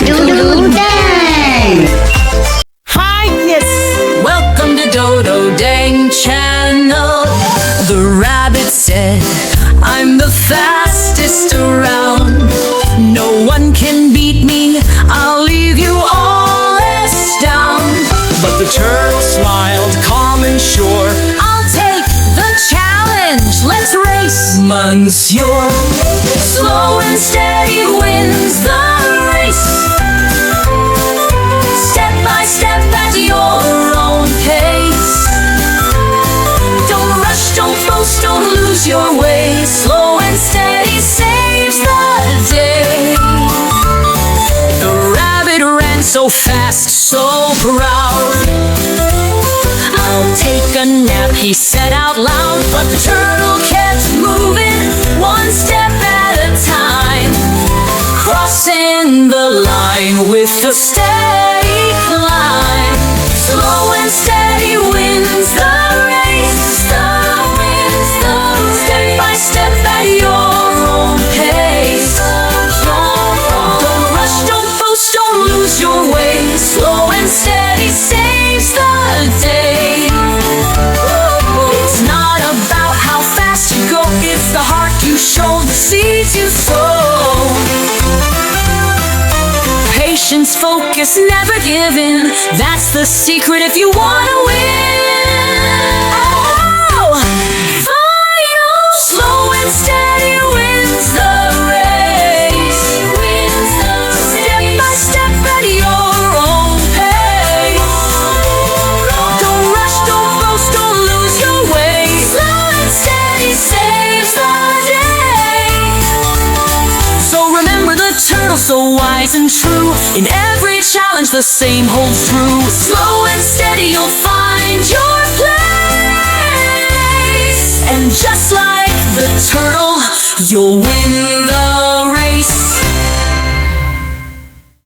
Do dance. Hi, yes, welcome to Dodo Dang Channel. The rabbit said, I'm the fastest around. No one can beat me, I'll leave you all astounded. But the turtle smiled, calm and sure, I'll take the challenge, let's race. Monsieur, slow and steady wins the race. Step by step at your own pace. Don't rush, don't boast, don't lose your way. Slow and steady saves the day. The rabbit ran so fast, so proud. I'll take a nap, he said out loud. But the turtle kept moving, one step at a time, crossing the line with a steady climb. Slow and steady wins the race. Step by step at your own pace. Don't rush, don't boast, don't lose your way. Slow and steady saves the day. It's not about how fast you go, it's the heart you show, the seeds you sow. Patience, focus, never give in. That's the secret if you wanna win. Oh, final. Slow and steady wins the race. Step by step at your own pace. Don't rush, don't boast, don't lose your way. Slow and steady saves the day. So remember the turtle, so wise and true. In every challenge the same holds true. Slow and steady you'll find your place. And just like the turtle, you'll win the